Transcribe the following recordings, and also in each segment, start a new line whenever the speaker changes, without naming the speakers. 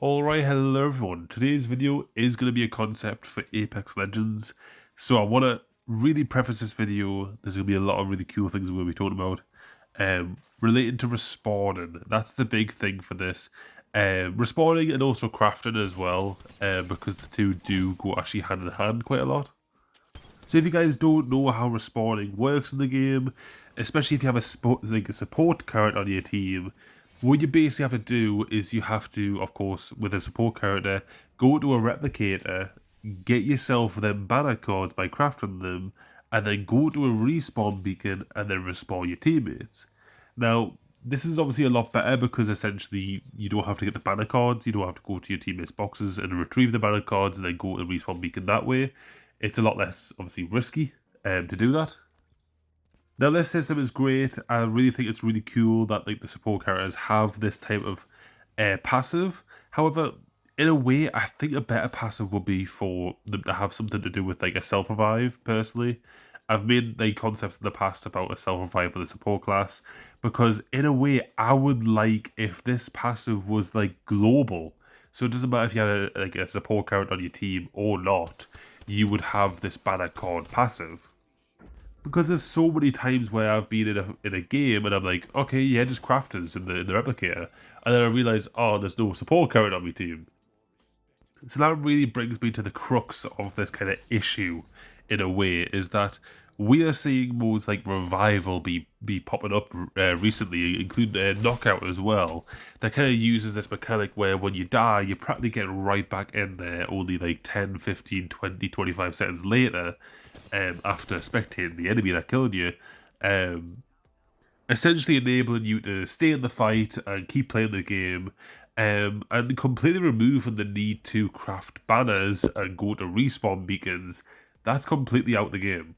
Alright, hello everyone. Today's video is going to be a concept for Apex Legends. So I want to really preface this video. There's going to be a lot of really cool things we'll be talking about. Related to respawning. That's the big thing for this. Respawning and also crafting as well. Because the two do go actually hand in hand quite a lot. So if you guys don't know how respawning works in the game, especially if you have a support character on your team, what you basically have to do is you have to, of course, with a support character, go to a replicator, get yourself them banner cards by crafting them, and then go to a respawn beacon and then respawn your teammates. Now, this is obviously a lot better because essentially you don't have to get the banner cards, you don't have to go to your teammates' boxes and retrieve the banner cards and then go to the respawn beacon that way. It's a lot less, obviously, risky to do that. Now, this system is great. I really think it's really cool that the support characters have this type of passive. However, in a way, I think a better passive would be for them to have something to do with a self-revive, personally. I've made concepts in the past about a self-revive for the support class, because in a way, I would like if this passive was global. So it doesn't matter if you had a support character on your team or not, you would have this banner card passive. Because there's so many times where I've been in a game and I'm like, okay, yeah, just crafters in the replicator, and then I realise, oh, there's no support character on my team. So that really brings me to the crux of this kind of issue, in a way, is that we are seeing modes like Revival be popping up recently, including Knockout as well, that kind of uses this mechanic where when you die, you practically get right back in there only 10, 15, 20, 25 seconds later, after spectating the enemy that killed you, essentially enabling you to stay in the fight and keep playing the game, and completely removing the need to craft banners and go to respawn beacons. That's completely out the game.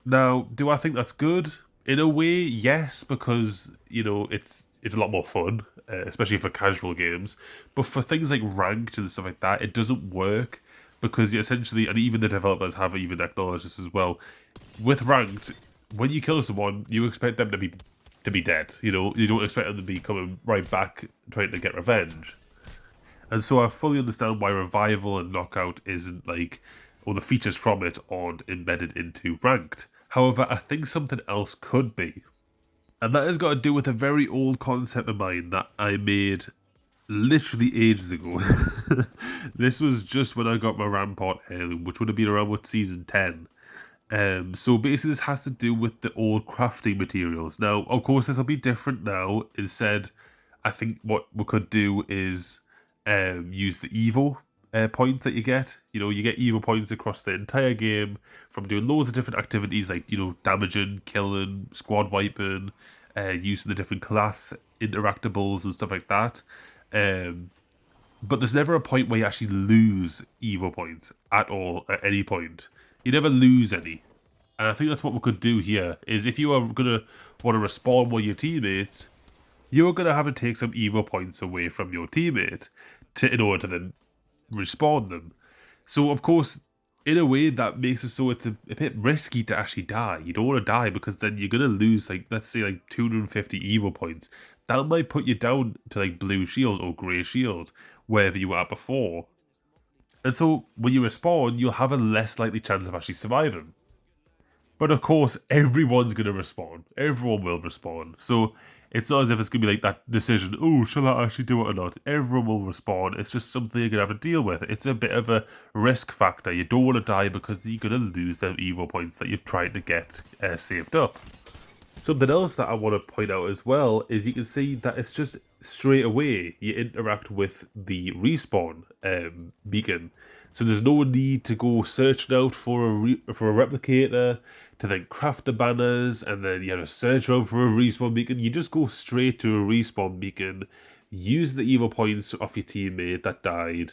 Now, do I think that's good? In a way, yes, because, it's a lot more fun, especially for casual games. But for things like ranked and stuff like that, it doesn't work, because essentially, and even the developers have even acknowledged this as well, with ranked, when you kill someone, you expect them to be dead. You don't expect them to be coming right back trying to get revenge. And so I fully understand why Revival and Knockout isn't or the features from it aren't embedded into ranked. However, I think something else could be. And that has got to do with a very old concept of mine that I made literally ages ago. This was just when I got my Rampart heirloom, which would have been around season 10. So basically this has to do with the old crafting materials. Now, of course, this will be different now. Instead, I think what we could do is use the Evo points that you get. You get Evo points across the entire game from doing loads of different activities like, damaging, killing, squad wiping, using the different class interactables and stuff like that. But there's never a point where you actually lose Evo points at all, at any point. You never lose any. And I think that's what we could do here, is if you are going to want to respawn with your teammates, you're going to have to take some Evo points away from your teammate in order to then respawn them. So, of course, in a way, that makes it so it's a bit risky to actually die. You don't want to die because then you're going to lose, let's say, 250 Evo points. That might put you down to, blue shield or grey shield, wherever you were at before. And so, when you respawn, you'll have a less likely chance of actually surviving. But of course, everyone's going to respawn. Everyone will respawn. So, it's not as if it's going to be that decision, oh, shall I actually do it or not? Everyone will respawn. It's just something you're going to have to deal with. It's a bit of a risk factor. You don't want to die because you're going to lose them Evo points that you've tried to get saved up. Something else that I want to point out as well is you can see that it's just straight away you interact with the respawn beacon. So there's no need to go searching out for a replicator to then craft the banners and then you have to search around for a respawn beacon. You just go straight to a respawn beacon, use the Evo points off your teammate that died,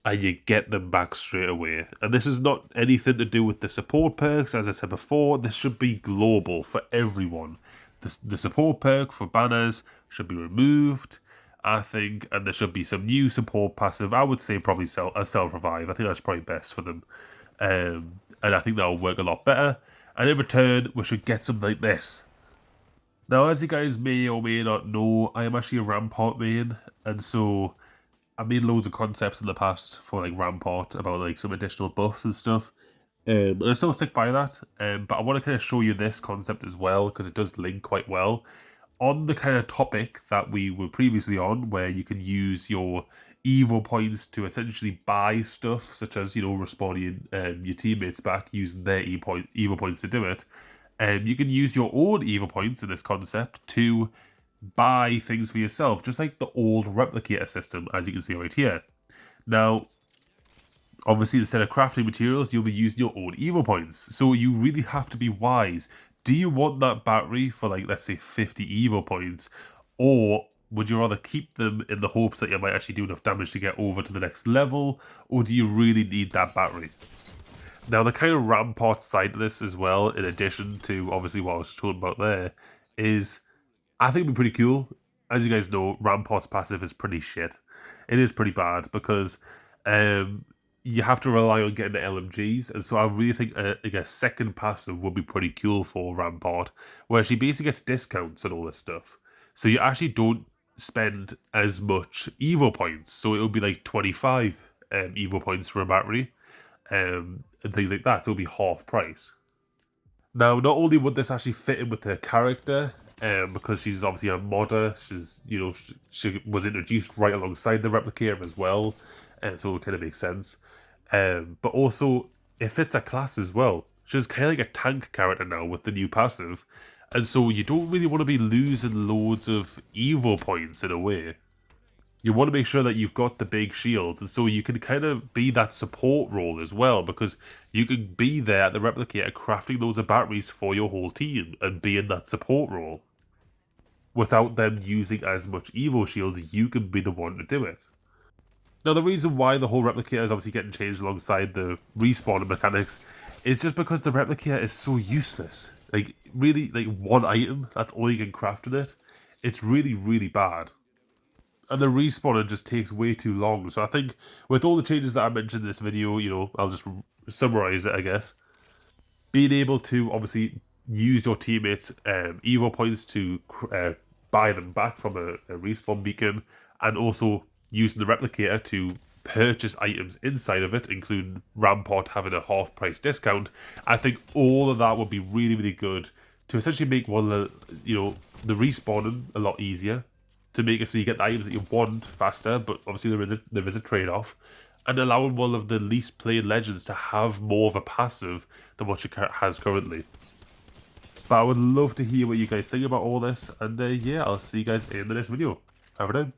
and you get them back straight away. And this is not anything to do with the support perks. As I said before, this should be global for everyone. The support perk for banners should be removed, I think, and there should be some new support passive. I would say probably a self-revive. I think that's probably best for them. And I think that'll work a lot better. And in return, we should get something like this. Now, as you guys may or may not know, I am actually a Rampart main, and so I made loads of concepts in the past for like Rampart about like some additional buffs and stuff. And I still stick by that, but I want to kind of show you this concept as well because it does link quite well on the kind of topic that we were previously on, where you can use your Evo points to essentially buy stuff, such as, you know, respawning your teammates back using their Evo points to do it. You can use your own Evo points in this concept to buy things for yourself, just like the old replicator system, as you can see right here. Now, obviously, instead of crafting materials, you'll be using your own Evo points. So you really have to be wise. Do you want that battery for, like, let's say 50 Evo points? Or would you rather keep them in the hopes that you might actually do enough damage to get over to the next level? Or do you really need that battery? Now, the kind of Rampart side of this as well, in addition to obviously what I was talking about there, is I think it'd be pretty cool. As you guys know, Rampart's passive is pretty shit. It is pretty bad because you have to rely on getting the LMGs, and so I really think a second passive would be pretty cool for Rampart, where she basically gets discounts and all this stuff. So you actually don't spend as much Evo points. So it would be like 25 Evo points for a battery, and things like that. So it'll be half price. Now, not only would this actually fit in with her character, because she's obviously a modder, she's, you know, she was introduced right alongside the replicator as well, and so it kind of makes sense. But also, it fits a class as well. She's kind of like a tank character now with the new passive, and so you don't really want to be losing loads of Evo points in a way. You want to make sure that you've got the big shields, and so you can kind of be that support role as well, because you can be there at the replicator crafting loads of batteries for your whole team and be in that support role. Without them using as much Evo shields, you can be the one to do it. Now, the reason why the whole replicator is obviously getting changed alongside the respawn mechanics is just because the replicator is so useless. Like, really, like one item, that's all you can craft in it. It's really, really bad. And the respawning just takes way too long. So I think with all the changes that I mentioned in this video, you know, I'll just summarize it, I guess. Being able to obviously use your teammates' Evo points to buy them back from a respawn beacon, and also using the replicator to purchase items inside of it, including Rampart having a half price discount. I think all of that would be really, really good to essentially make one of the, you know, the respawning a lot easier, to make it so you get the items that you want faster, but obviously there is a trade-off, and allowing one of the least played legends to have more of a passive than what she has currently. But I would love to hear what you guys think about all this, and yeah, I'll see you guys in the next video. Have a day.